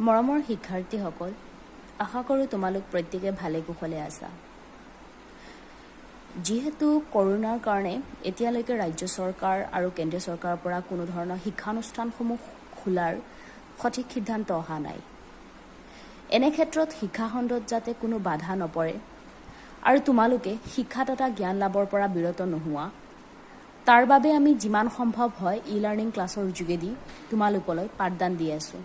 মৰমৰ শিক্ষাৰ্থীসকল, আশা কৰোঁ তোমালোক প্ৰত্যেকে ভালে কুশলে আছা। যিহেতু কৰোনাৰ কাৰণে এতিয়ালৈকে ৰাজ্য চৰকাৰ আৰু কেন্দ্ৰীয় চৰকাৰৰ পৰা কোনো ধৰণৰ শিক্ষানুষ্ঠানসমূহ খোলাৰ সঠিক সিদ্ধান্ত অহা নাই। এনে ক্ষেত্ৰত শিক্ষা খণ্ডত যাতে কোনো বাধা নপৰে আৰু তোমালোকে শিক্ষা তথা জ্ঞান লাভৰ পৰা বিৰত নোহোৱা, তাৰ বাবে আমি যিমান সম্ভৱ হয় ই-লাৰ্ণিং ক্লাছৰ যোগেদি তোমালোকলৈ পাঠদান দি আছোঁ।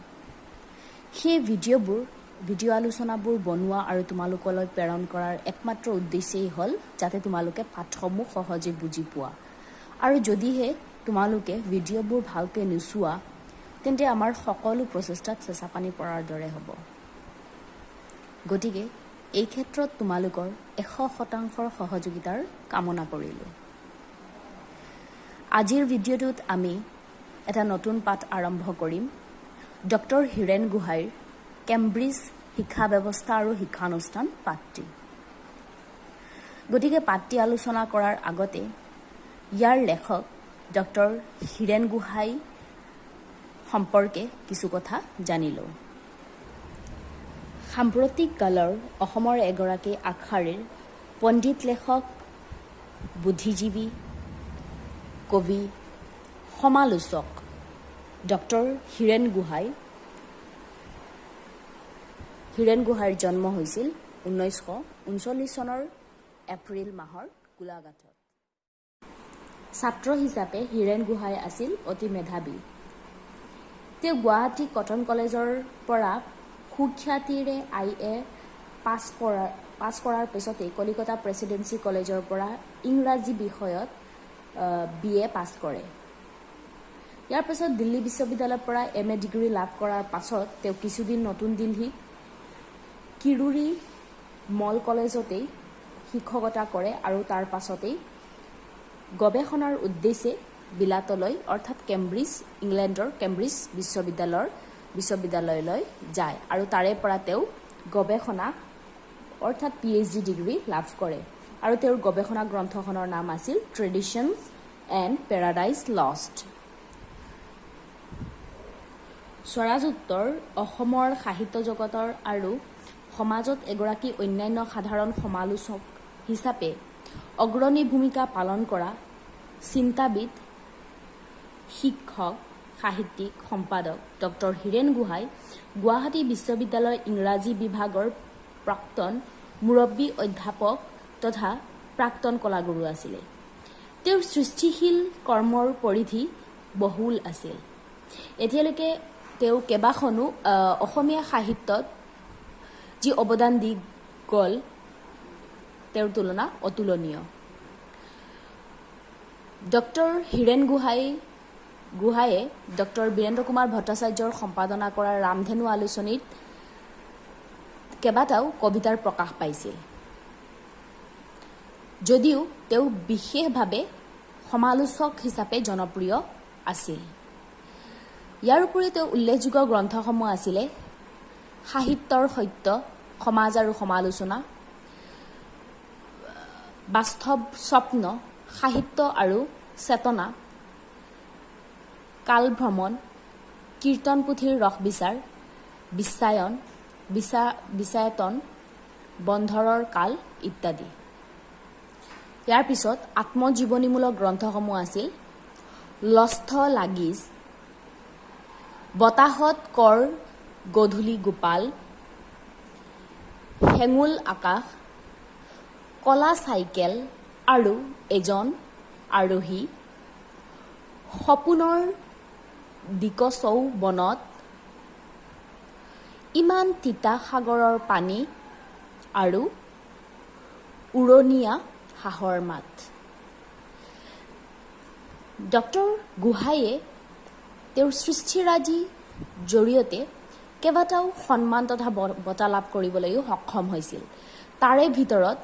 সেই ভিডিঅ' আলোচনাবোৰ বনোৱা আৰু তোমালোকলৈ প্ৰেৰণ কৰাৰ একমাত্ৰ উদ্দেশ্যেই হ'ল যাতে তোমালোকে পাঠসমূহ সহজে বুজি পোৱা। আৰু যদিহে তোমালোকে ভিডিঅ'বোৰ ভালকৈ নোচোৱা, তেন্তে আমাৰ সকলো প্ৰচেষ্টাত চেঁচা পানী পৰাৰ দৰে হ'ব। গতিকে এই ক্ষেত্ৰত তোমালোকৰ 100% সহযোগিতাৰ কামনা কৰিলোঁ। আজিৰ ভিডিঅ'টোত আমি এটা নতুন পাঠ আৰম্ভ কৰিম। ডক্টৰ হীৰেণ গোহাঁইৰ কেম্ব্ৰিজ শিক্ষা ব্যৱস্থা আৰু শিক্ষানুষ্ঠান পাঠটি। গতিকে পাঠটি আলোচনা কৰাৰ আগতে ইয়াৰ লেখক ডক্টৰ হীৰেণ গোহাঁই সম্পৰ্কে কিছু কথা জানি লওঁ। সাম্প্ৰতিক কালৰ অসমৰ এগৰাকী আগশাৰীৰ পণ্ডিত লেখক, বুদ্ধিজীৱী, কবি, সমালোচক ডক্টৰ হীৰেণ গোহাঁইৰ জন্ম হৈছিল 1939 চনৰ এপ্ৰিল মাহৰ গোলাঘাটত। ছাত্ৰ হিচাপে হীৰেণ গোহাঁই আছিল অতি মেধাৱী। তেওঁ গুৱাহাটী কটন কলেজৰ পৰা সুখ্যাতিৰে IA পাছ কৰাৰ পিছতেই কলিকতা প্ৰেচিডেন্সি কলেজৰ পৰা ইংৰাজী বিষয়ত BA পাছ কৰে। ইয়াৰ পিছত দিল্লী বিশ্ববিদ্যালয়ৰ পৰা MA ডিগ্ৰী লাভ কৰাৰ পাছত তেওঁ কিছুদিন নতুন দিল্লীত কিৰোৰী মল কলেজতেই শিক্ষকতা কৰে আৰু তাৰ পাছতেই গৱেষণাৰ উদ্দেশ্যে বিলাতলৈ অৰ্থাৎ ইংলেণ্ডৰ কেম্ব্ৰিজ বিশ্ববিদ্যালয়লৈ যায় আৰু তাৰে পৰা তেওঁ গৱেষণা অৰ্থাৎ PhD ডিগ্ৰী লাভ কৰে আৰু তেওঁৰ গৱেষণা গ্ৰন্থখনৰ নাম আছিল ট্ৰেডিশ্যনছ এণ্ড পেৰাডাইজ লষ্ট। স্বৰাজোত্তৰ অসমৰ সাহিত্য জগতৰ আৰু সমাজত এগৰাকী অন্যান্য সাধাৰণ সমালোচক হিচাপে অগ্ৰণী ভূমিকা পালন কৰা চিন্তাবিদ, শিক্ষক, সাহিত্যিক, সম্পাদক ডক্টৰ হীৰেণ গোহাঁই গুৱাহাটী বিশ্ববিদ্যালয়ৰ ইংৰাজী বিভাগৰ প্ৰাক্তন মুৰব্বী অধ্যাপক তথা প্ৰাক্তন কলাগুৰু আছিলে। তেওঁৰ সৃষ্টিশীল কৰ্মৰ পৰিধি বহুল আছিল। এতিয়ালৈকে তেওঁ কেইবাখনো অসমীয়া সাহিত্যত যি অৱদান দি গ'ল তেওঁৰ তুলনা অতুলনীয়। ডক্টৰ হীৰেণ গোহাঁয়ে ডক্টৰ বীৰেন্দ্ৰ কুমাৰ ভট্টাচাৰ্যৰ সম্পাদনা কৰা ৰামধেনু আলোচনীত কেইবাটাও কবিতাৰ প্ৰকাশ পাইছিল। যদিও তেওঁ বিশেষভাৱে সমালোচক হিচাপে জনপ্ৰিয় আছিল। ইয়াৰ উপৰিও তেওঁ উল্লেখযোগ্য গ্ৰন্থসমূহ আছিলে সাহিত্যৰ সত্য, সমাজ আৰু সমালোচনা, বাস্তৱ স্বপ্ন, সাহিত্য আৰু চেতনা, কাল ভ্ৰমণ, কীৰ্তন পুথিৰ ৰসবিচাৰ, বিশ্বায়তন, বন্ধৰৰ কাল ইত্যাদি। ইয়াৰ পিছত আত্মজীৱনীমূলক গ্ৰন্থসমূহ আছিল লস্থ লাগীজ, বতাহত কৰ গধূলি গোপাল, হেঙুল আকাশ, কলা চাইকেল আৰু এজন আৰোহী, সপোনৰ দিকচৌ বনত, ইমান তিতা সাগৰৰ পানী আৰু উৰণীয়া হাঁহৰ মাত। ডক্টৰ গোহাঁইয়ে তেওঁৰ সৃষ্টিৰাজিৰ জৰিয়তে কেইবাটাও সন্মান তথা বঁটা লাভ কৰিবলৈও সক্ষম হৈছিল। তাৰে ভিতৰত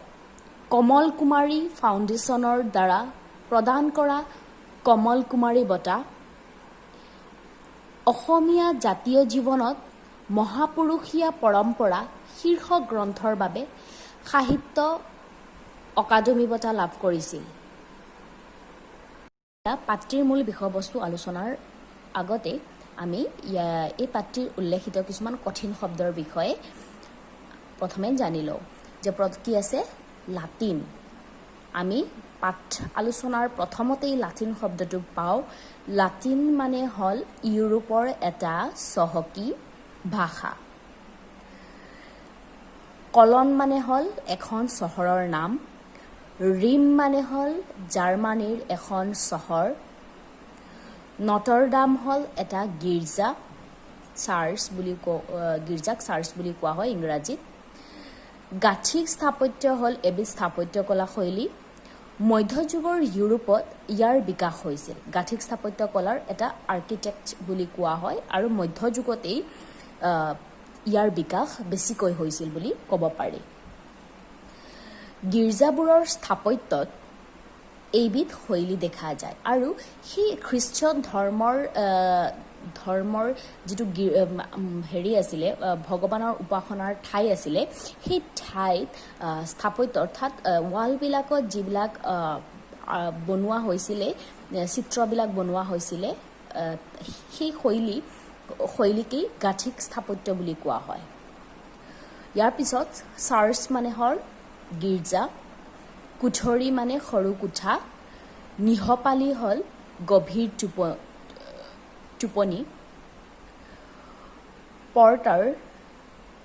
কমল কুমাৰী ফাউণ্ডেশ্যনৰ দ্বাৰা প্ৰদান কৰা কমল কুমাৰী বঁটা, অসমীয়া জাতীয় জীৱনত মহাপুৰুষীয়া পৰম্পৰা শীৰ্ষক গ্ৰন্থৰ বাবে সাহিত্য অকাডেমী বঁটা লাভ কৰিছিল। পাঠটিৰ মূল বিষয়বস্তু আলোচনাৰ আগতে আমি এই পাঠটিৰ উল্লেখিত কিছুমান কঠিন শব্দৰ বিষয়ে প্ৰথমে জানি লওঁ যে কি আছে লাতিন আমি পাঠ আলোচনাৰ প্ৰথমতেই লাতিন শব্দটো পাওঁ লাতিন মানে হ'ল ইউৰোপৰ এটা চহকী ভাষা কলন মানে হ'ল এখন চহৰৰ নাম ৰিম মানে হ'ল জাৰ্মানীৰ এখন চহৰ নটৰডাম হ'ল এটা গীৰ্জা গীৰ্জাক চাৰ্চ বুলি কোৱা হয় ইংৰাজীত গাথিক স্থাপত্য হ'ল এবিধ স্থাপত্য কলা শৈলী মধ্যযুগৰ ইউৰোপত ইয়াৰ বিকাশ হৈছিল গাথিক স্থাপত্য কলাৰ এটা আৰ্কিটেক্ট বুলি কোৱা হয় আৰু মধ্যযুগতেই ইয়াৰ বিকাশ বেছিকৈ হৈছিল বুলি ক'ব পাৰি গীৰ্জাবোৰৰ স্থাপত্যত এইবিধ শৈলী দেখা যায় আৰু সেই খ্ৰীষ্টীয় ধৰ্মৰ যিটো হেৰি আছিলে ভগৱানৰ উপাসনাৰ ঠাই আছিলে সেই ঠাইত স্থাপত্য অৰ্থাৎ ৱালবিলাকত যিবিলাক বনোৱা হৈছিলে চিত্ৰবিলাক বনোৱা হৈছিলে সেই শৈলীকেই গাথিক স্থাপত্য বুলি কোৱা হয় ইয়াৰ পিছত চাৰ্চ মানে হ'ল গীৰ্জা কুঠৰি মানে সৰু কোঠা নিহপালি হ'ল গভীৰ টোপনি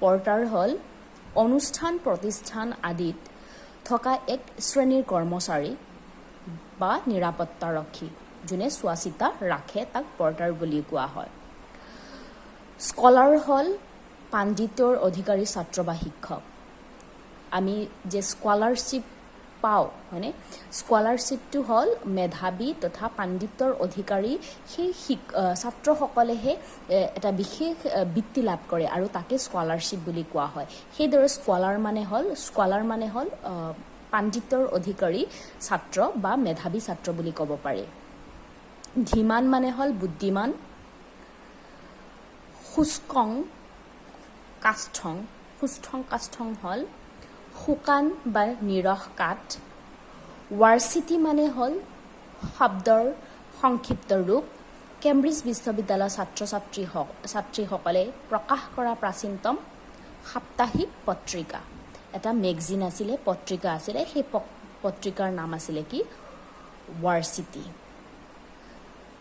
পৰ্টাৰ হ'ল অনুষ্ঠান প্ৰতিষ্ঠান আদিত থকা এক শ্ৰেণীৰ কৰ্মচাৰী বা নিৰাপত্তাৰক্ষী যোনে চোৱা চিতা ৰাখে তাক পৰ্টাৰ বুলি কোৱা হয় স্কলাৰ হ'ল পাণ্ডিত্যৰ অধিকাৰী ছাত্ৰ বা শিক্ষক আমি যে স্কলাৰশ্বিপ পাওঁ হয়নে স্কলাৰশ্বিপটো হ'ল মেধাৱী তথা পাণ্ডিত্যৰ অধিকাৰী সেই ছাত্ৰসকলেহে এটা বিশেষ বৃত্তি লাভ কৰে আৰু তাকে স্কলাৰশ্বিপ বুলি কোৱা হয় সেইদৰে স্কলাৰ মানে হ'ল পাণ্ডিত্যৰ অধিকাৰী ছাত্ৰ বা মেধাৱী ছাত্ৰ বুলি ক'ব পাৰি ধীমান মানে হ'ল বুদ্ধিমান সুস্থং কাষ্ঠং হ'ল শুকান বা নিৰহ কাঠ ৱাৰ্চিটি মানে হ'ল শব্দৰ সংক্ষিপ্ত ৰূপ কেম্ব্ৰিজ বিশ্ববিদ্যালয়ৰ ছাত্ৰীসকলে প্ৰকাশ কৰা প্ৰাচীনতম সাপ্তাহিক পত্ৰিকা এটা মেগজিন আছিলে পত্ৰিকা আছিলে সেই পত্ৰিকাৰ নাম আছিলে কি ৱাৰ্চিটি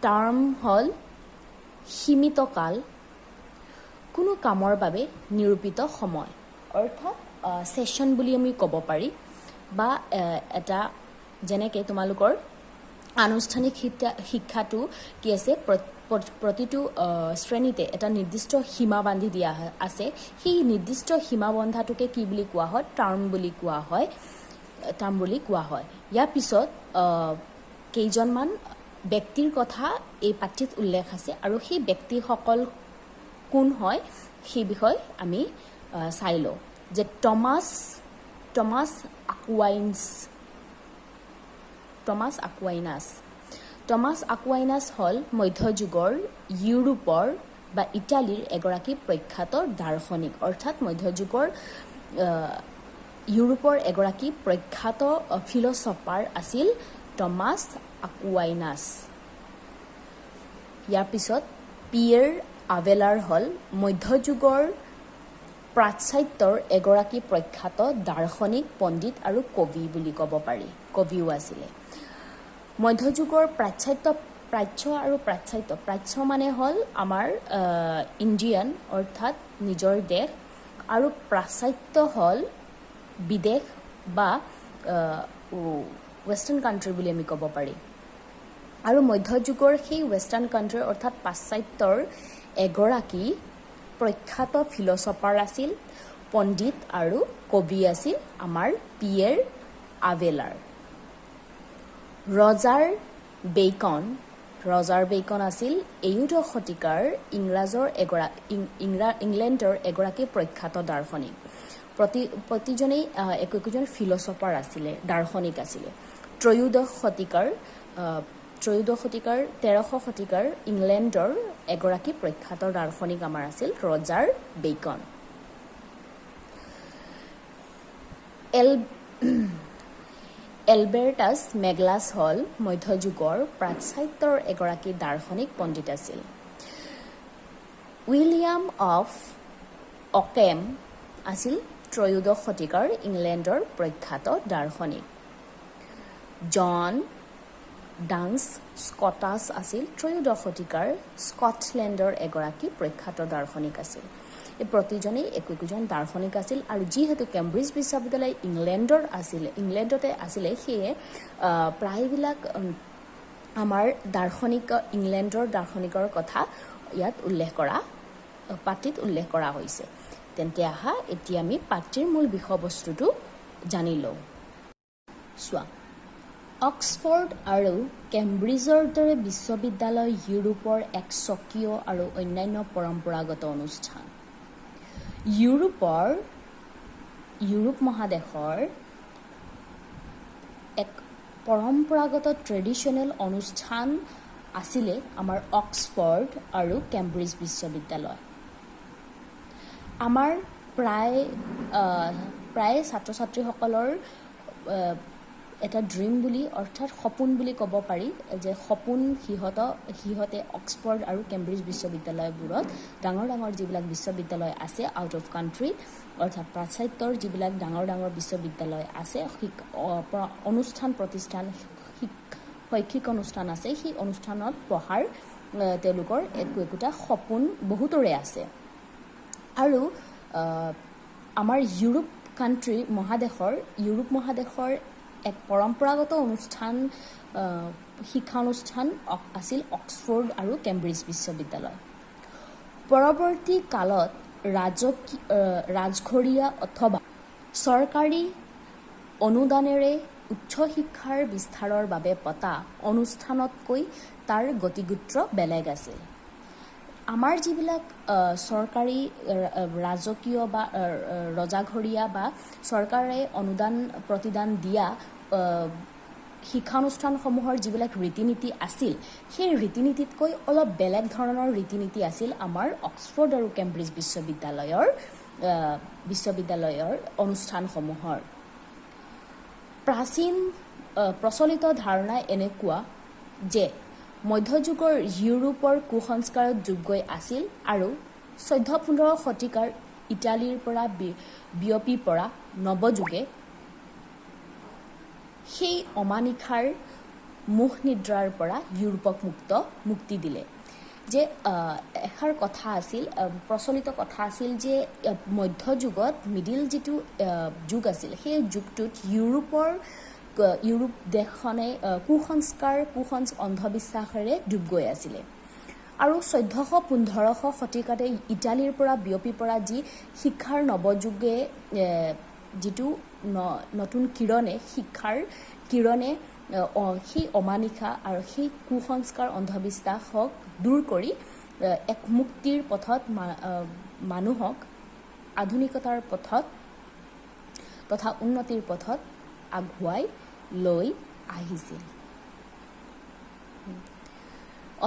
টাৰ্ম হ'ল সীমিত কাল কোনো কামৰ বাবে নিৰূপিত সময় অৰ্থাৎ সেশন বুলি আমি ক'ব পাৰি বা এটা যেনেকৈ তোমালোকৰ আনুষ্ঠানিক শিক্ষাটো কি আছে প্ৰতিটো শ্ৰেণীতে এটা নিৰ্দিষ্ট সীমা বান্ধি দিয়া আছে সেই নিৰ্দিষ্ট সীমা বন্ধাটোকে কি বুলি কোৱা হয় টাৰ্ম বুলি কোৱা হয় ইয়াৰ পিছত কেইজনমান ব্যক্তিৰ কথা এই পাঠ্যত উল্লেখ আছে আৰু সেই ব্যক্তিসকল কোন হয় সেই বিষয়ে আমি চাই লওঁ যে টমাছ আকুৱাইনাছ হ'ল মধ্যযুগৰ ইউৰোপৰ বা ইটালীৰ এগৰাকী প্ৰখ্যাত দাৰ্শনিক অৰ্থাৎ মধ্যযুগৰ ইউৰোপৰ এগৰাকী প্ৰখ্যাত ফিলচফাৰ আছিল টমাছ আকুৱাইনাছ ইয়াৰ পিছত পিয়েৰ আভেলাৰ হ'ল মধ্যযুগৰ প্ৰাচ্যাত্যৰ এগৰাকী প্ৰখ্যাত দাৰ্শনিক পণ্ডিত আৰু কবি বুলি ক'ব পাৰি কবিও আছিলে মধ্যযুগৰ প্ৰাচ্য মানে হ'ল আমাৰ ইণ্ডিয়ান অৰ্থাৎ নিজৰ দেশ আৰু প্ৰাচ্যাত্য হ'ল বিদেশ বা ৱেষ্টাৰ্ণ কাণ্ট্ৰি বুলি আমি ক'ব পাৰি আৰু মধ্যযুগৰ সেই ৱেষ্টাৰ্ণ কাণ্ট্ৰি অৰ্থাৎ পাশ্চাত্যৰ এগৰাকী প্ৰখ্যাত ফিলচফাৰ আছিল পণ্ডিত আৰু কবি আছিল আমাৰ পিয়েৰ আভেলাৰ ৰজাৰ বেকন আছিল 14 শতিকাৰ ইংলেণ্ডৰ এগৰাকী প্ৰখ্যাত দাৰ্শনিক প্ৰতিজনেই একোজন ফিলচফাৰ আছিলে দাৰ্শনিক আছিলে 13শ শতিকাৰ ইংলেণ্ডৰ এগৰাকী প্ৰখ্যাত দাৰ্শনিক আমাৰ আছিল ৰজাৰ বেকন এলবেৰ্টাছ মেগলাছ হ'ল মধ্যযুগৰ প্ৰাচ্যাত্যৰ এগৰাকী দাৰ্শনিক পণ্ডিত আছিল উইলিয়াম অফ অকেম আছিল ত্ৰয়োদশ শতিকাৰ ইংলেণ্ডৰ প্ৰখ্যাত দাৰ্শনিক। জন ডান্স স্কটাছ আছিল ত্ৰয়োদশ শতিকাৰ স্কটলেণ্ডৰ এগৰাকী প্ৰখ্যাত দাৰ্শনিক আছিল। এই প্ৰতিজনেই একোজন দাৰ্শনিক আছিল আৰু যিহেতু কেম্ব্ৰিজ বিশ্ববিদ্যালয় ইংলেণ্ডতে আছিলে, সেয়ে প্ৰায়বিলাক আমাৰ ইংলেণ্ডৰ দাৰ্শনিকৰ কথা ইয়াত পাঠীত উল্লেখ কৰা হৈছে। তেন্তে আহা এতিয়া আমি পাঠীৰ মূল বিষয়বস্তুটো জানি লওঁ। চোৱা, অক্সফৰ্ড আৰু কেম্ব্ৰিজৰ দৰে বিশ্ববিদ্যালয় ইউৰোপৰ এক স্বকীয় আৰু অন্যান্য পৰম্পৰাগত অনুষ্ঠান। ইউৰোপ মহাদেশৰ এক পৰম্পৰাগত ট্ৰেডিশ্যনেল অনুষ্ঠান আছিলে আমাৰ অক্সফৰ্ড আৰু কেম্ব্ৰিজ বিশ্ববিদ্যালয়। আমাৰ প্ৰায় ছাত্ৰ ছাত্ৰীসকলৰ এটা ড্ৰিম বুলি, অৰ্থাৎ সপোন বুলি ক'ব পাৰি, যে সপোন সিহঁতে অক্সফৰ্ড আৰু কেম্ব্ৰিজ বিশ্ববিদ্যালয়বোৰত ডাঙৰ যিবিলাক বিশ্ববিদ্যালয় আছে আউট অফ কাণ্ট্ৰি, অৰ্থাৎ পাশ্চাত্যৰ যিবিলাক ডাঙৰ বিশ্ববিদ্যালয় আছে, শৈক্ষিক অনুষ্ঠান আছে, সেই অনুষ্ঠানত পঢ়াৰ তেওঁলোকৰ একোটা সপোন বহুতৰে আছে। আৰু আমাৰ ইউৰোপ মহাদেশৰ এক পৰম্পৰাগত শিক্ষা অনুষ্ঠান আছিল অক্সফৰ্ড আৰু কেম্ব্ৰিজ বিশ্ববিদ্যালয়। পৰৱৰ্তী কালত ৰাজঘৰীয়া অথবা চৰকাৰী অনুদানেৰে উচ্চ শিক্ষাৰ বিস্তাৰৰ বাবে পতা অনুষ্ঠানতকৈ তাৰ গতিগোত্ৰ বেলেগ আছিল। আমাৰ যিবিলাক চৰকাৰী ৰাজকীয় বা ৰজাঘৰীয়া বা চৰকাৰে অনুদান প্ৰতিদান দিয়া শিক্ষানুষ্ঠানসমূহৰ যিবিলাক ৰীতি নীতি আছিল, সেই ৰীতি নীতিতকৈ অলপ বেলেগ ধৰণৰ ৰীতি নীতি আছিল আমাৰ অক্সফৰ্ড আৰু কেম্ব্ৰিজ বিশ্ববিদ্যালয়ৰ অনুষ্ঠানসমূহৰ। প্ৰচলিত ধাৰণা এনেকুৱা যে মধ্যযুগৰ ইউৰোপৰ কুসংস্কাৰত যুগ গৈ আছিল আৰু 14-15 শতিকাৰ ইটালীৰ পৰা বিয়পি পৰা নৱযুগে সেই অমানিশাৰ মোহ নিদ্ৰাৰ পৰা ইউৰোপক মুক্তি দিলে। যে এষাৰ কথা আছিল, প্ৰচলিত কথা আছিল যে মধ্যযুগত মিডিল যিটো যুগ আছিল, সেই যুগটোত ইউৰোপ দেশখনে কুসংস্কাৰ অন্ধবিশ্বাসেৰে ডুব গৈ আছিলে। আৰু 1400-1500 শতিকাতে ইটালীৰ পৰা বিয়পি পৰা যি শিক্ষাৰ নৱযুগে যিটো নতুন শিক্ষাৰ কিৰণে সেই অমানিশা আৰু সেই কুসংস্কাৰ অন্ধবিশ্বাসক দূৰ কৰি এক মুক্তিৰ পথত মানুহক আধুনিকতাৰ পথত তথা উন্নতিৰ পথত আগুৱাই লৈ আহিছিল।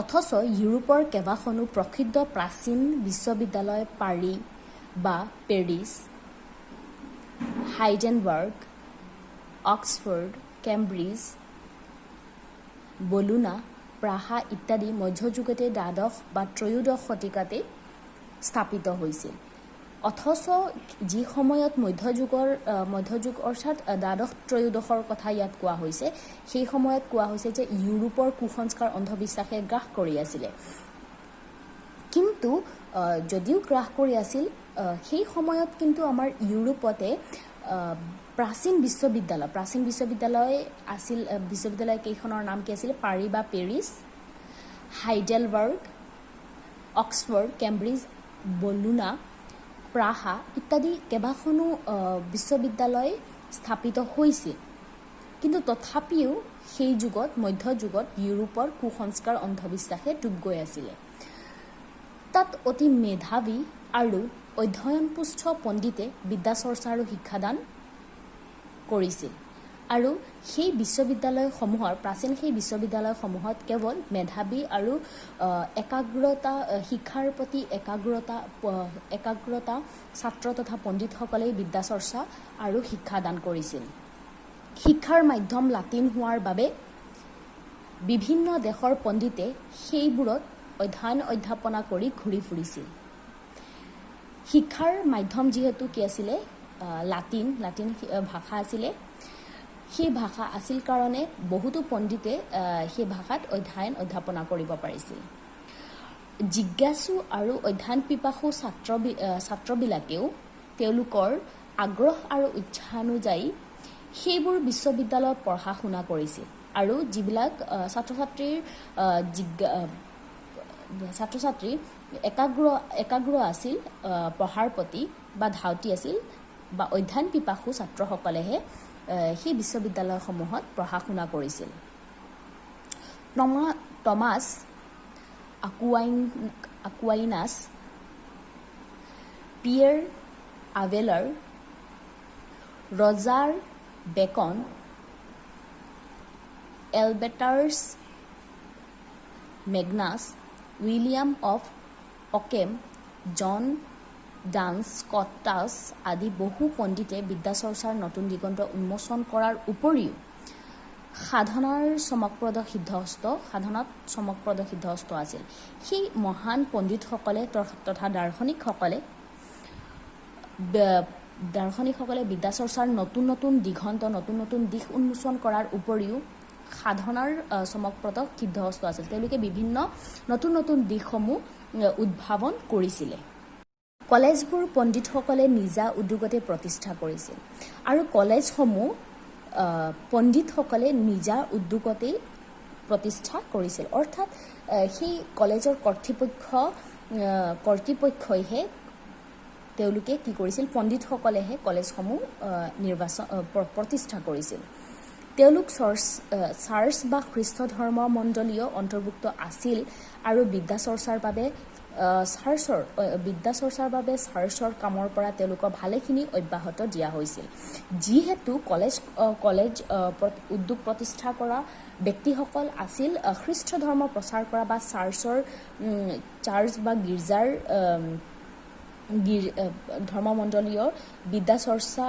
অথচ ইউৰোপৰ কেইবাখনো প্ৰসিদ্ধ প্ৰাচীন বিশ্ববিদ্যালয় পাৰি বা পেৰিছ, হাইডেনবাৰ্গ, অক্সফৰ্ড, কেম্ব্ৰিজ, বলোনা, প্ৰাহা ইত্যাদি মধ্যযুগতে দ্বাদশ বা ত্ৰয়োদশ শতিকাতে স্থাপিত হৈছিল। অথচ যি সময়ত মধ্যযুগ অৰ্থাৎ দ্বাদশ ত্ৰয়োদশৰ কথা ইয়াত কোৱা হৈছে, সেই সময়ত কোৱা হৈছে যে ইউৰোপৰ কুসংস্কাৰ অন্ধবিশ্বাসে গ্ৰাস কৰি আছিলে। কিন্তু যদিও গ্ৰাস কৰি আছিল, সেই সময়ত কিন্তু আমাৰ ইউৰোপতে প্ৰাচীন বিশ্ববিদ্যালয় আছিল। বিশ্ববিদ্যালয় কেইখনৰ নাম কি আছিল? পাৰি বা পেৰিছ, হাইডেলবাৰ্গ, অক্সফৰ্ড, কেম্ব্ৰিজ, বলোনা, প্ৰাহা ইত্যাদি কেইবাখনো বিশ্ববিদ্যালয় স্থাপিত হৈছিল। কিন্তু তথাপিও সেই মধ্যযুগত ইউৰোপৰ কুসংস্কাৰ অন্ধবিশ্বাসে ডুব গৈ আছিলে। তাত অতি মেধাৱী আৰু অধ্যয়নপুষ্ট পণ্ডিতে বিদ্যাচৰ্চা আৰু শিক্ষাদান কৰিছিল। আৰু সেই প্ৰাচীন বিশ্ববিদ্যালয়সমূহত কেৱল মেধাৱী আৰু শিক্ষাৰ প্ৰতি একাগ্ৰতা ছাত্ৰ তথা পণ্ডিতসকলেই বিদ্যাচৰ্চা আৰু শিক্ষাদান কৰিছিল। শিক্ষাৰ মাধ্যম লাটিন হোৱাৰ বাবে বিভিন্ন দেশৰ পণ্ডিতে সেইবোৰত অধ্যয়ন অধ্যাপনা কৰি ঘূৰি ফুৰিছিল। শিক্ষাৰ মাধ্যম যিহেতু কি আছিলে লাটিন ভাষা আছিলে সেই ভাষা আছিল কাৰণে বহুতো পণ্ডিতে সেই ভাষাত অধ্যাপনা কৰিব পাৰিছিল জিজ্ঞাসু আৰু অধ্যয়ন পিপাসু ছাত্ৰবিলাকেও তেওঁলোকৰ আগ্ৰহ আৰু ইচ্ছানুযায়ী সেইবোৰ বিশ্ববিদ্যালয়ত পঢ়া শুনা কৰিছিল আৰু যিবিলাক ছাত্ৰ-ছাত্ৰী একাগ্ৰ আছিল পঢ়াৰ প্ৰতি বা ধাউতি আছিল বা অধ্যয়ন পিপাসু ছাত্ৰসকলেহে সেই বিশ্ববিদ্যালয়সমূহত পঢ়া শুনা কৰিছিল টমাছ আকুৱাইনাছ পিয়েৰ আভেলাৰ Roger Bacon Albertus Magnus William of Ockham John Duns Scotus আদি বহু পণ্ডিতে বিদ্যাচৰ্চাৰ নতুন দিগন্ত উন্মোচন কৰাৰ উপৰিও সাধনাত চমকপ্ৰদ সিদ্ধহস্ত আছিল সেই মহান পণ্ডিতসকলে তথা দাৰ্শনিকসকলে বিদ্যাচৰ্চাৰ নতুন দিগন্ত নতুন দিশ উন্মোচন কৰাৰ উপৰিও সাধনাৰ চমকপ্ৰদ সিদ্ধহস্ত আছিল তেওঁলোকে বিভিন্ন নতুন দিশসমূহ উদ্ভাৱন কৰিছিলে কলেজবোৰ পণ্ডিতসকলে নিজা উদ্যোগতে প্ৰতিষ্ঠা কৰিছিল আৰু কলেজসমূহ পণ্ডিতসকলে নিজা উদ্যোগতে প্ৰতিষ্ঠা কৰিছিল অৰ্থাৎ সেই কলেজৰ কৰ্তৃপক্ষইহে তেওঁলোকে কি কৰিছিল পণ্ডিতসকলেহে কলেজসমূহ প্ৰতিষ্ঠা কৰিছিল তেওঁলোক চাৰ্চ বা খ্ৰীষ্ট ধৰ্ম মণ্ডলীয় অন্তৰ্ভুক্ত আছিল আৰু বিদ্যাচৰ্চাৰ বাবে চাৰ্চৰ কামৰ পৰা তেওঁলোকক ভালেখিনি অব্যাহত দিয়া হৈছিল যিহেতু কলেজ উদ্যোগ প্ৰতিষ্ঠা কৰা ব্যক্তিসকল আছিল খ্ৰীষ্ট ধৰ্ম প্ৰচাৰ কৰা বা চাৰ্চ বা গীৰ্জাৰ ধৰ্মমণ্ডলীয় বিদ্যাচৰ্চা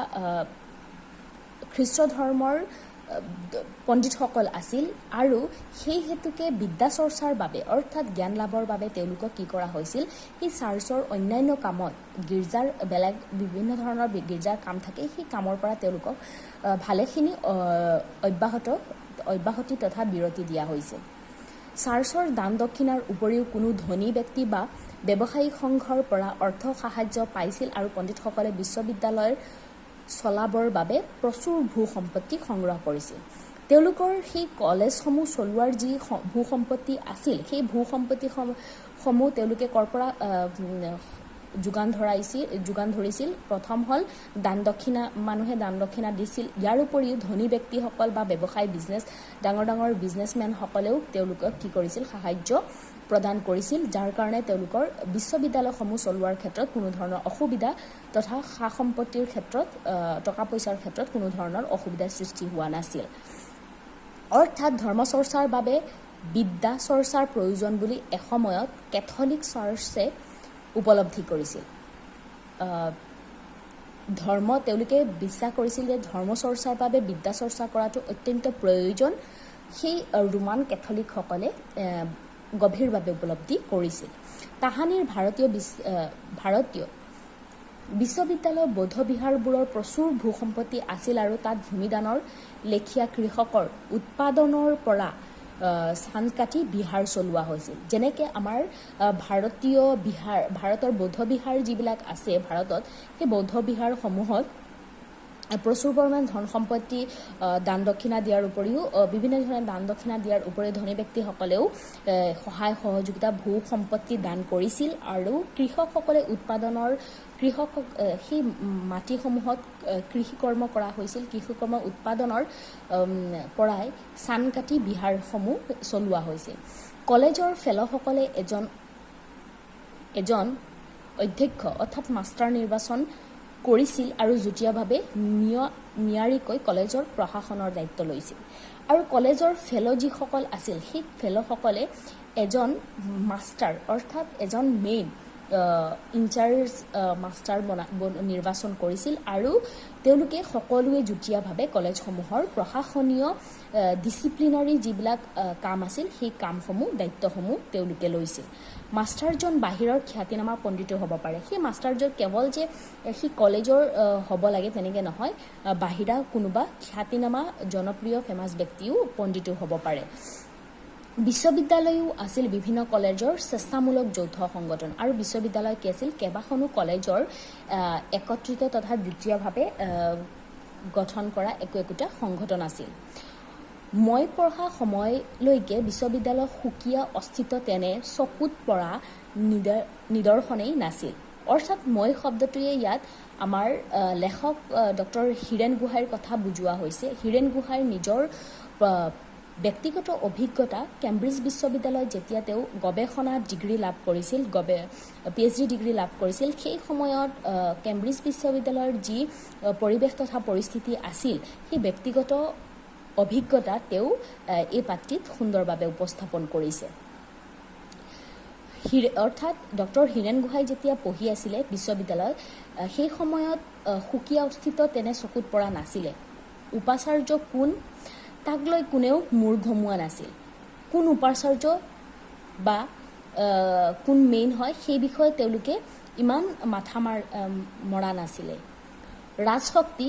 খ্ৰীষ্ট ধৰ্মৰ পণ্ডিতসকল আছিল আৰু সেই হেতুকে বিদ্যাচৰ্চাৰ বাবে অৰ্থাৎ জ্ঞান লাভৰ বাবে তেওঁলোকক কি কৰা হৈছিল সেই চাৰ্চৰ অন্যান্য কামত গীৰ্জাৰ বেলেগ বিভিন্ন ধৰণৰ গীৰ্জাৰ কাম থাকে সেই কামৰ পৰা তেওঁলোকক ভালেখিনি অব্যাহতি তথা বিৰতি দিয়া হৈছিল চাৰ্চৰ দান দক্ষিণাৰ উপৰিও কোনো ধনী ব্যক্তি বা ব্যৱসায়িক সংঘৰ পৰা অৰ্থ সাহায্য পাইছিল আৰু পণ্ডিতসকলে বিশ্ববিদ্যালয়ৰ চলাবৰ বাবে প্ৰচুৰ ভূ সম্পত্তি সংগ্ৰহ কৰিছিল তেওঁলোকৰ সেই কলেজসমূহ চলোৱাৰ যি ভূ সম্পত্তি আছিল সেই ভূ সম্পত্তিসমূহ তেওঁলোকে কৰ পৰা যোগান ধৰিছিল প্ৰথম হ'ল মানুহে দান দক্ষিণা দিছিল ইয়াৰ উপৰিও ধনী ব্যক্তিসকল বা ব্যৱসায় ডাঙৰ বিজনেছমেনসকলেও তেওঁলোকক কি কৰিছিল সাহায্য প্ৰদান কৰিছিল যাৰ কাৰণে তেওঁলোকৰ বিশ্ববিদ্যালয়সমূহ চলোৱাৰ ক্ষেত্ৰত কোনো ধৰণৰ অসুবিধা তথা সা সম্পত্তিৰ ক্ষেত্ৰত টকা পইচাৰ ক্ষেত্ৰত কোনো ধৰণৰ অসুবিধাৰ সৃষ্টি হোৱা নাছিল অৰ্থাৎ ধৰ্মচৰ্চাৰ বাবে বিদ্যা চৰ্চাৰ প্ৰয়োজন বুলি এসময়ত কেথলিক চাৰ্চে উপলব্ধি কৰিছিল তেওঁলোকে বিশ্বাস কৰিছিল যে ধৰ্মচৰ্চাৰ বাবে বিদ্যা চৰ্চা কৰাটো অত্যন্ত প্ৰয়োজন সেই ৰোমান কেথলিকসকলে গভীৰভাৱে উপলব্ধি কৰিছিল তাহানিৰ ভাৰতীয় বিশ্ববিদ্যালয় বৌদ্ধ বিহাৰবোৰৰ প্ৰচুৰ ভূ সম্পত্তি আছিল আৰু তাত ভূমিদানৰ লেখীয়া কৃষকৰ উৎপাদনৰ পৰা স্থান কাটি বিহাৰ চলোৱা হৈছিল যেনেকৈ আমাৰ ভাৰতৰ বৌদ্ধ বিহাৰ যিবিলাক আছে ভাৰতত সেই বৌদ্ধ বিহাৰসমূহত প্ৰচুৰ পৰিমাণ ধন সম্পত্তি দান দক্ষিণা দিয়াৰ উপৰিও বিভিন্ন ধৰণৰ দান দক্ষিণা দিয়াৰ উপৰিও ধনী ব্যক্তিসকলেও সহায় সহযোগিতা ভূ সম্পত্তি দান কৰিছিল আৰু কৃষকসকলে সেই মাটিসমূহত কৃষিকৰ্ম কৰা হৈছিল কৃষিকৰ্ম উৎপাদনৰ পৰাই চান কাটি বিহাৰসমূহ চলোৱা হৈছিল কলেজৰ ফেল'সকলে এজন অধ্যক্ষ অৰ্থাৎ মাষ্টাৰ নিৰ্বাচন কৰিছিল আৰু যুটীয়াভাৱে নিয়াৰিকৈ কলেজৰ প্ৰশাসনৰ দায়িত্ব লৈছিল আৰু কলেজৰ ফেল' যিসকল আছিল সেই ফেল'সকলে এজন মাষ্টাৰ অৰ্থাৎ এজন মেইন ইনচাৰ্জ মাষ্টাৰ নিৰ্বাচন কৰিছিল আৰু তেওঁলোকে সকলোৱে যুটীয়াভাৱে কলেজসমূহৰ প্ৰশাসনীয় ডিচিপ্লিনাৰী যিবিলাক কাম আছিল সেই কামসমূহ দায়িত্বসমূহ তেওঁলোকে লৈছিল মাষ্টাৰজন বাহিৰৰ খ্যাতিনামা পণ্ডিত হ'ব পাৰে সেই মাষ্টাৰজন কেৱল যে সি কলেজৰ হ'ব লাগে তেনেকৈ নহয় বাহিৰা কোনোবা খ্যাতিনামা জনপ্ৰিয় ফেমাছ ব্যক্তিও পণ্ডিত হ'ব পাৰে বিশ্ববিদ্যালয়ও আছিল বিভিন্ন কলেজৰ চেষ্টামূলক যৌথ সংগঠন আৰু বিশ্ববিদ্যালয় কি আছিল কেইবাখনো কলেজৰ একত্ৰিত তথা যুটীয়াভাৱে গঠন কৰা একোটা সংগঠন আছিল মই পঢ়া সময়লৈকে বিশ্ববিদ্যালয়ৰ সুকীয়া অস্তিত্ব তেনে চকুত পৰা নিদৰ্শনেই নাছিল অৰ্থাৎ মই শব্দটোৱে ইয়াত আমাৰ লেখক ডক্টৰ হীৰেণ গোহাঁইৰ কথা বুজোৱা হৈছে হীৰেণ গোহাঁইৰ নিজৰ ব্যক্তিগত অভিজ্ঞতা কেম্ব্ৰিজ বিশ্ববিদ্যালয়ত যেতিয়া তেওঁ গৱেষণা ডিগ্ৰী লাভ কৰিছিল PhD ডিগ্ৰী লাভ কৰিছিল সেই সময়ত কেম্ব্ৰিজ বিশ্ববিদ্যালয়ৰ যি পৰিৱেশ তথা পৰিস্থিতি আছিল সেই ব্যক্তিগত অভিজ্ঞতা তেওঁ এই পাত্ৰিত সুন্দৰভাৱে উপস্থাপন কৰিছে অৰ্থাৎ ডক্টৰ হীৰেণ গোহাঁই যেতিয়া পঢ়ি আছিলে বিশ্ববিদ্যালয়ত সেই সময়ত সুকীয়া অস্তিত্ব তেনে চকুত পৰা নাছিলে উপাচাৰ্য কোন তাক লৈ কোনেও মূৰ ঘমোৱা নাছিল কোন উপাচাৰ্য বা কোন মেইন হয় সেই বিষয়ে তেওঁলোকে ইমান মাথা মৰা নাছিলে ৰাজশক্তি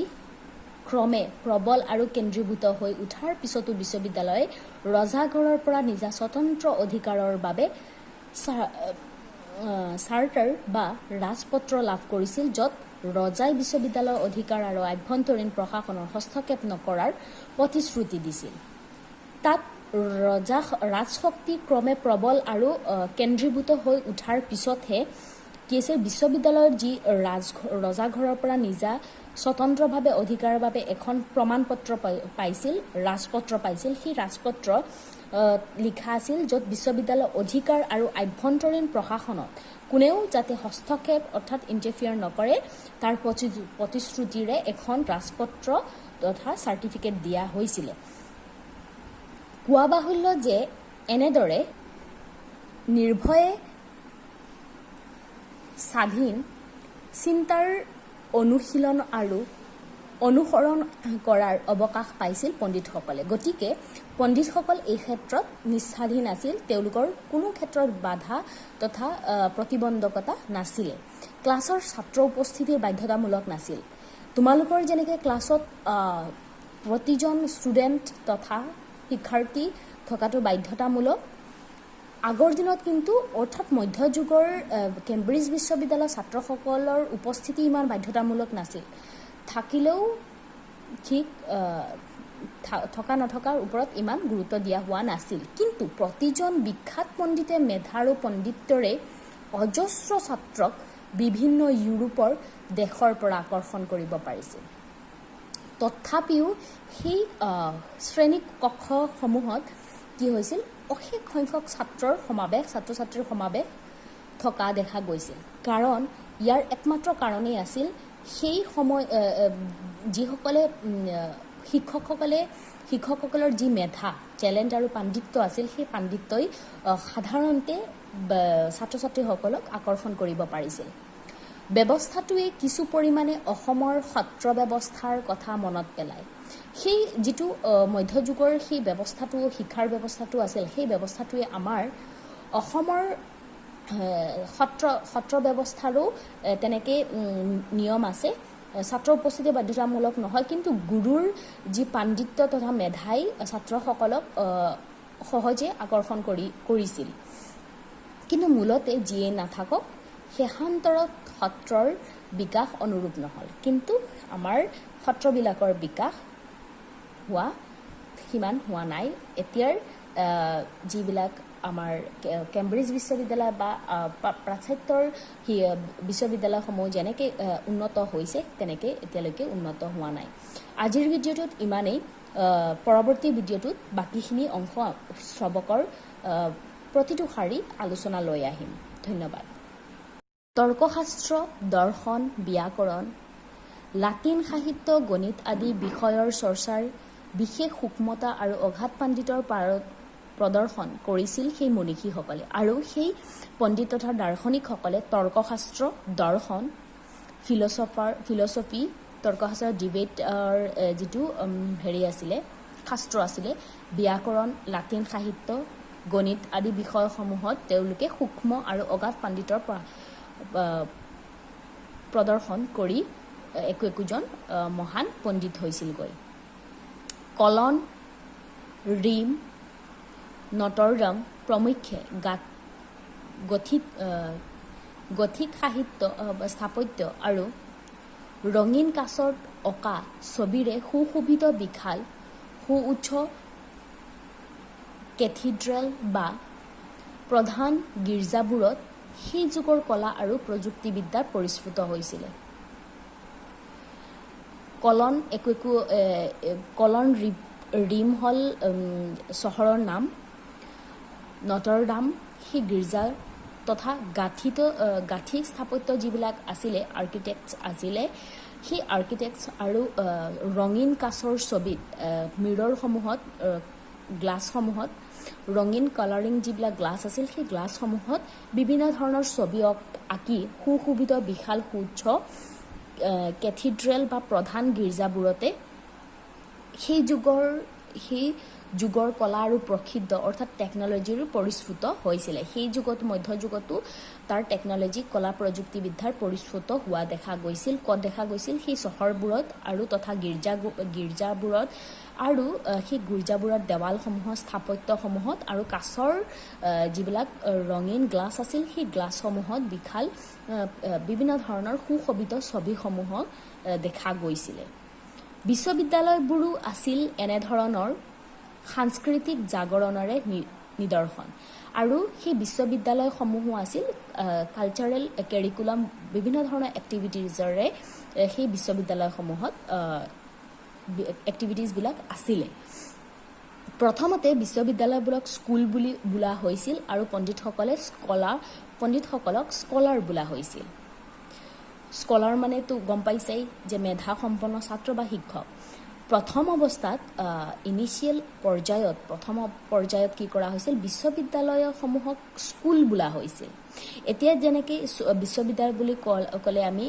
ক্ৰমে প্ৰবল আৰু কেন্দ্ৰীভূত হৈ উঠাৰ পিছতো বিশ্ববিদ্যালয়ে ৰজাঘৰৰ পৰা নিজা স্বতন্ত্ৰ অধিকাৰৰ বাবে চাৰ্টাৰ বা ৰাজপত্ৰ লাভ কৰিছিল য'ত ৰজাই বিশ্ববিদ্যালয়ৰ অধিকাৰ আৰু আভ্যন্তৰীণ প্ৰশাসনৰ হস্তক্ষেপ নকৰাৰ প্ৰতিশ্ৰুতি দিছিল তাত ৰাজশক্তি ক্ৰমে প্ৰবল আৰু কেন্দ্ৰীভূত হৈ উঠাৰ পিছতহে কি আছিল বিশ্ববিদ্যালয়ৰ যি ৰজাঘৰৰ পৰা নিজা স্বতন্ত্ৰভাৱে অধিকাৰৰ বাবে এখন প্ৰমাণপত্ৰ পাইছিল ৰাজপত্ৰ পাইছিল সেই ৰাজপত্ৰ লিখা আছিল য'ত বিশ্ববিদ্যালয়ৰ অধিকাৰ আৰু আভ্যন্তৰীণ প্ৰশাসনত কোনেও যাতে হস্তক্ষেপ অৰ্থাৎ ইণ্টাৰফিয়াৰ নকৰে তাৰ প্ৰতিশ্ৰুতিৰে এখন ৰাজপত্ৰ তথা চাৰ্টিফিকেট দিয়া হৈছিলে কোৱা বাহুল্য যে এনেদৰে নিৰ্ভয়ে স্বাধীন চিন্তাৰ অনুশীলন আৰু অনুসৰণ কৰাৰ অৱকাশ পাইছিল পণ্ডিতসকলে গতিকে পণ্ডিতসকল এই ক্ষেত্ৰত নিস্বাধীন আছিল তেওঁলোকৰ কোনো ক্ষেত্ৰত বাধা তথা প্ৰতিবন্ধকতা নাছিলে ক্লাছৰ ছাত্ৰ উপস্থিতিৰ বাধ্যতামূলক নাছিল তোমালোকৰ যেনেকৈ ক্লাছত প্ৰতিজন ষ্টুডেণ্ট তথা শিক্ষাৰ্থী থকাটো বাধ্যতামূলক আগৰ দিনত কিন্তু অৰ্থাৎ মধ্যযুগৰ কেম্ব্ৰিজ বিশ্ববিদ্যালয়ৰ ছাত্ৰসকলৰ উপস্থিতি ইমান বাধ্যতামূলক নাছিল থাকিলেও ঠিক থকা নথকাৰ ওপৰত ইমান গুৰুত্ব দিয়া হোৱা নাছিল কিন্তু প্ৰতিজন বিখ্যাত পণ্ডিতে মেধা আৰু পণ্ডিত্যৰে অজস্ৰ ছাত্ৰক বিভিন্ন ইউৰোপৰ দেশৰ পৰা আকৰ্ষণ কৰিব পাৰিছিল তথাপিও সেই শ্ৰেণী কক্ষসমূহত কি হৈছিল অশেষ সংখ্যক ছাত্ৰ ছাত্ৰীৰ সমাৱেশ থকা দেখা গৈছিল কাৰণ ইয়াৰ একমাত্ৰ কাৰণেই আছিল সেই সময় যিসকলে শিক্ষকসকলৰ যি মেধা টেলেণ্ট আৰু পাণ্ডিত্য আছিল সেই পাণ্ডিত্যই সাধাৰণতে ছাত্ৰ ছাত্ৰীসকলক আকৰ্ষণ কৰিব পাৰিছিল ব্যৱস্থাটোৱে কিছু পৰিমাণে অসমৰ সত্ৰ ব্যৱস্থাৰ কথা মনত পেলায় সেই যিটো মধ্যযুগৰ সেই ব্যৱস্থাটো শিক্ষাৰ ব্যৱস্থাটো আছিল সেই ব্যৱস্থাটোৱে আমাৰ অসমৰ সত্ৰ ব্যৱস্থাৰো তেনেকৈ নিয়ম আছে ছাত্ৰ উপস্থিতি বাধ্যতামূলক নহয় কিন্তু গুৰুৰ যি পাণ্ডিত্য তথা মেধাই ছাত্ৰসকলক সহজে আকৰ্ষণ কৰিছিল কিন্তু মূলতে যিয়ে নাথাকক শেষান্তৰত সত্ৰৰ বিকাশ অনুৰূপ নহল কিন্তু আমাৰ সত্ৰবিলাকৰ বিকাশ সিমান হোৱা নাই এতিয়াৰ যিবিলাক আমাৰ কেম্ব্ৰিজ বিশ্ববিদ্যালয় বা প্ৰাচাত্যৰ বিশ্ববিদ্যালয়সমূহ যেনেকৈ উন্নত হৈছে তেনেকৈ এতিয়ালৈকে উন্নত হোৱা নাই আজিৰ ভিডিঅ'টোত ইমানেই পৰৱৰ্তী ভিডিঅ'টোত বাকীখিনি অংশ শ্ৰৱকৰ প্ৰতিটো শাৰী আলোচনা লৈ আহিম ধন্যবাদ তৰ্কশাস্ত্ৰ দৰ্শন ব্যাকৰণ লাটিন সাহিত্য গণিত আদি বিষয়ৰ চৰ্চাৰ বিশেষ সূক্ষ্মতা আৰু অগাধ পাণ্ডিত্যৰ প্ৰদৰ্শন কৰিছিল সেই মনীষীসকলে আৰু সেই পণ্ডিত তথা দাৰ্শনিকসকলে তৰ্কশাস্ত্ৰ দৰ্শন ফিলচফি তৰ্কশাস্ত্ৰ ডিবেটৰ যিটো হেৰি আছিলে শাস্ত্ৰ আছিলে ব্যাকৰণ লাটিন সাহিত্য গণিত আদি বিষয়সমূহত তেওঁলোকে সূক্ষ্ম আৰু অগাধ পাণ্ডিতৰ প্ৰদৰ্শন কৰি একোজন মহান পণ্ডিত হৈছিলগৈ কলন ৰিম নটৰডাম প্ৰমুখ্যে গথিক সাহিত্য স্থাপত্য আৰু ৰঙীন কাঁচত অঁকা ছবিৰে সুশোভিত বিশাল সুউচ্চ কেথিড্ৰেল বা প্ৰধান গীৰ্জাবোৰত সেই যুগৰ কলা আৰু প্ৰযুক্তিবিদ্যাৰ পৰিস্ফুট হৈছিলে কলন ৰিম হ'ল চহৰৰ নাম নটৰডাম সেই গীৰ্জা তথা গাঁঠি স্থাপত্য যিবিলাক আছিলে আৰ্কিটেক্টছ আছিলে সেই আৰ্কিটেক্টছ আৰু ৰঙীন কাঁচৰ ছবিত মিৰৰসমূহত গ্লাছসমূহত ৰঙীন কালাৰিং যিবিলাক গ্লাছ আছিল সেই গ্লাছসমূহত বিভিন্ন ধৰণৰ ছবি আঁকি সুশোভিত বিশাল সুউচ্চ কেথিড্ৰেল বা প্ৰধান গীৰ্জাবোৰতে সেই যুগৰ কলা আৰু প্ৰসিদ্ধ অৰ্থাৎ টেকন'লজিৰ পৰিস্ফুট হৈছিলে সেই যুগত মধ্যযুগতো তাৰ টেকন'লজি কলা প্ৰযুক্তিবিদ্যাৰ পৰিস্ফুট হোৱা দেখা গৈছিল ক'ত দেখা গৈছিল সেই চহৰবোৰত আৰু তথা গীৰ্জাবোৰত আৰু সেই গীৰ্জাবোৰৰ দেৱালসমূহৰ স্থাপত্যসমূহত আৰু কাঁচৰ যিবিলাক ৰঙীন গ্লাছ আছিল সেই গ্লাছসমূহত বিশাল বিভিন্ন ধৰণৰ সুশোভিত ছবিসমূহক দেখা গৈছিলে বিশ্ববিদ্যালয়বোৰো আছিল এনেধৰণৰ সাংস্কৃতিক জাগৰণৰে নিদৰ্শন আৰু সেই বিশ্ববিদ্যালয়সমূহো আছিল কালচাৰেল কেৰিকুলাম বিভিন্ন ধৰণৰ এক্টিভিটিজৰে সেই বিশ্ববিদ্যালয়সমূহত এক্টিভিটিজবিলাক আছিলে প্ৰথমতে বিশ্ববিদ্যালয়বোৰক স্কুল বুলি বোলা হৈছিল আৰু পণ্ডিতসকলক স্কলাৰ বোলা হৈছিল স্কলাৰ মানেতো গম পাইছেই যে মেধা সম্পন্ন ছাত্ৰ বা শিক্ষক প্ৰথম অৱস্থাত ইনিচিয়েল পৰ্যায়ত কি কৰা হৈছিল বিশ্ববিদ্যালয়সমূহক স্কুল বোলা হৈছিল এতিয়া যেনেকৈ বিশ্ববিদ্যালয় বুলি ক'লে আমি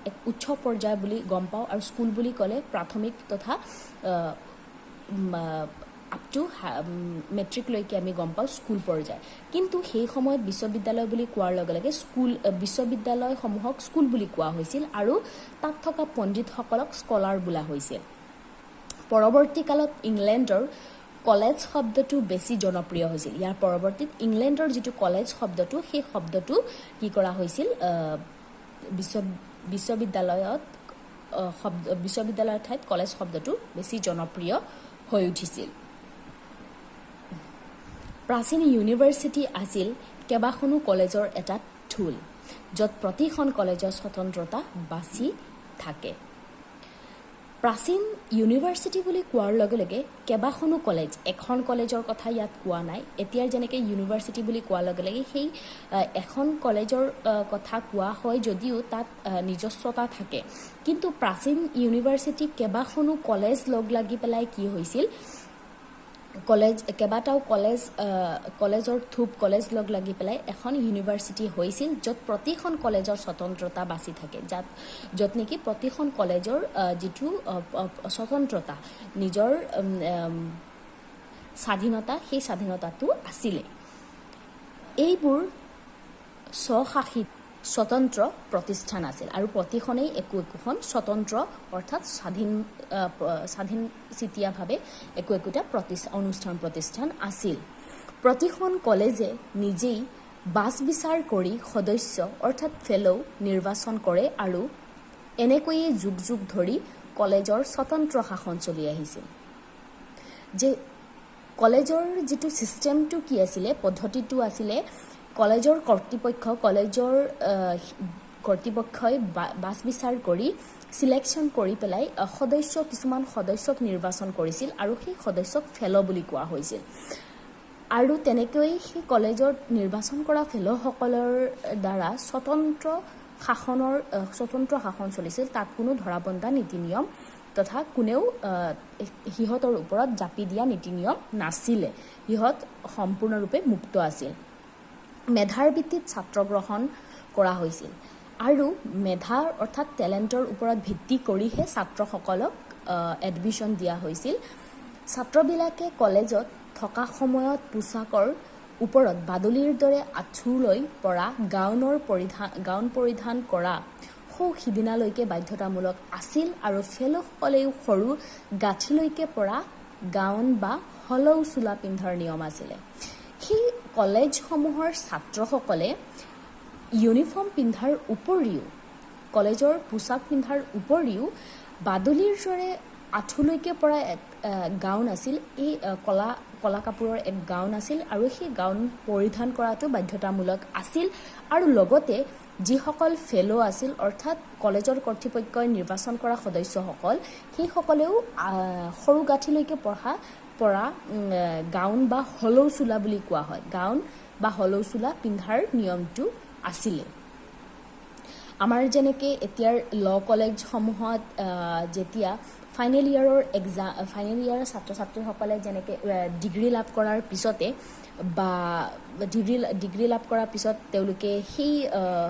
এক উচ্চ পৰ্যায় বুলি গম পাওঁ আৰু স্কুল বুলি ক'লে প্ৰাথমিক তথা আপ টু মেট্ৰিকলৈকে আমি গম পাওঁ স্কুল পৰ্যায় কিন্তু সেই সময়ত বিশ্ববিদ্যালয় বুলি কোৱাৰ লগে লগে বিশ্ববিদ্যালয়সমূহক স্কুল বুলি কোৱা হৈছিল আৰু তাত থকা পণ্ডিতসকলক স্কলাৰ বোলা হৈছিল পৰৱৰ্তী কালত ইংলেণ্ডৰ কলেজ শব্দটো বেছি জনপ্ৰিয় হৈছিল ইয়াৰ পৰৱৰ্তীত ইংলেণ্ডৰ যিটো কলেজ শব্দটো সেই শব্দটো কি কৰা হৈছিল বিশ্ববিদ্যালয়ৰ ঠাইত কলেজ শব্দটো বেছি জনপ্ৰিয় হৈ উঠিছিল প্ৰাচীন ইউনিভাৰ্চিটি আছিল কেইবাখনো কলেজৰ এটা ঠোল য'ত প্ৰতিখন কলেজৰ স্বতন্ত্ৰতা বাছি থাকে প্ৰাচীন ইউনিভাৰ্চিটি বুলি কোৱাৰ লগে লগে কেইবাখনো কলেজ এখন কলেজৰ কথা ইয়াত কোৱা নাই এতিয়াৰ যেনেকৈ ইউনিভাৰ্চিটি বুলি কোৱাৰ লগে লগে সেই এখন কলেজৰ কথা কোৱা হয় যদিও তাত নিজস্বতা থাকে কিন্তু প্ৰাচীন ইউনিভাৰ্চিটি কেইবাখনো কলেজ লগ লাগি পেলাই কি হৈছিল কেইবাটাও কলেজৰ কলেজ লগ লাগি পেলাই এখন ইউনিভাৰ্চিটি হৈছিল য'ত প্ৰতিখন কলেজৰ স্বতন্ত্ৰতা বাছি থাকে য'ত নেকি প্ৰতিখন কলেজৰ যিটো স্বতন্ত্ৰতা নিজৰ স্বাধীনতা সেই স্বাধীনতাটো আছিলে এইবোৰ স্বশাসিত স্বতন্ত্ৰ প্ৰতিষ্ঠান আছিল আৰু প্ৰতিখনেই একোখন স্বতন্ত্ৰ অৰ্থাৎ স্বাধীনচিতীয়াভাৱে একোটা অনুষ্ঠান প্ৰতিষ্ঠান আছিল প্ৰতিখন কলেজে নিজেই বাছ বিচাৰ কৰি সদস্য অৰ্থাৎ ফেলো নিৰ্বাচন কৰে আৰু এনেকৈয়ে যুগ যুগ ধৰি কলেজৰ স্বতন্ত্ৰ শাসন চলি আহিছিল যে কলেজৰ যিটো ছিষ্টেমটো কি আছিলে পদ্ধতিটো আছিলে কলেজৰ কৰ্তৃপক্ষই বাছ বিচাৰ কৰি সিলেকশ্যন কৰি পেলাই কিছুমান সদস্যক নিৰ্বাচন কৰিছিল আৰু সেই সদস্যক ফেলো বুলি কোৱা হৈছিল আৰু তেনেকৈ সেই কলেজত নিৰ্বাচন কৰা ফেলোসকলৰ দ্বাৰা স্বতন্ত্ৰ শাসন চলিছিল তাত কোনো ধৰাবন্ধা নীতি নিয়ম তথা কোনেও সিহঁতৰ ওপৰত জাপি দিয়া নীতি নিয়ম নাছিলে সিহঁত সম্পূৰ্ণৰূপে মুক্ত আছিল মেধাৰ ভিত্তিত ছাত্ৰ গ্ৰহণ কৰা হৈছিল আৰু মেধা অৰ্থাৎ টেলেণ্টৰ ওপৰত ভিত্তি কৰিহে ছাত্ৰসকলক এডমিশ্যন দিয়া হৈছিল ছাত্ৰবিলাকে কলেজত থকা সময়ত পোছাকৰ ওপৰত বাদুলিৰ দৰে আঁঠুলৈ পৰা গাউন পৰিধান কৰা সিদিনালৈকে বাধ্যতামূলক আছিল আৰু ফেলোসকলেও সৰু গাঁঠিলৈকে পৰা গাউন বা হলৌ চোলা পিন্ধাৰ নিয়ম আছিলে সেই কলেজসমূহৰ ছাত্ৰসকলে ইউনিফৰ্ম পিন্ধাৰ উপৰিও কলেজৰ পোছাক পিন্ধাৰ উপৰিও বাদুলিৰ দৰে আঁঠুলৈকে পৰা এক গাউন আছিল এই কলা কাপোৰৰ এক গাউন আছিল আৰু সেই গাউন পৰিধান কৰাটো বাধ্যতামূলক আছিল আৰু লগতে যিসকল ফেলো আছিল অৰ্থাৎ কলেজৰ কৰ্তৃপক্ষই নিৰ্বাচন কৰা সদস্যসকল সেইসকলেও সৰু গাঁঠিলৈকে পৰা গাউন বা হলৌ চোলা বুলি কোৱা হয় গাউন বা হলৌ চোলা পিন্ধাৰ নিয়মটো আছিলে আমাৰ যেনেকৈ এতিয়াৰ ল কলেজসমূহত যেতিয়া ফাইনেল ইয়াৰৰ ছাত্ৰ ছাত্ৰীসকলে যেনেকৈ ডিগ্ৰী লাভ কৰাৰ পিছতে বা ডিগ্ৰী লাভ কৰাৰ পিছত তেওঁলোকে সেই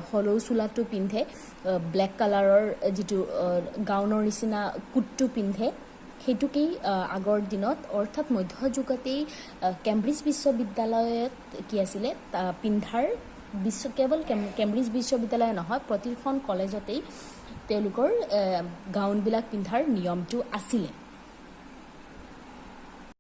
হলৌ চোলাটো পিন্ধে ব্লেক কালাৰৰ যিটো গাউনৰ নিচিনা কোটটো পিন্ধে সেইটোকেই আগৰ দিনত অৰ্থাৎ মধ্যযুগতেই কেম্ব্ৰিজ বিশ্ববিদ্যালয়ত কি আছিলে পিন্ধাৰ কেৱল কেম্ব্ৰিজ বিশ্ববিদ্যালয় নহয় প্ৰতিখন কলেজতেই তেওঁলোকৰ গাউনবিলাক পিন্ধাৰ নিয়মটো আছিলে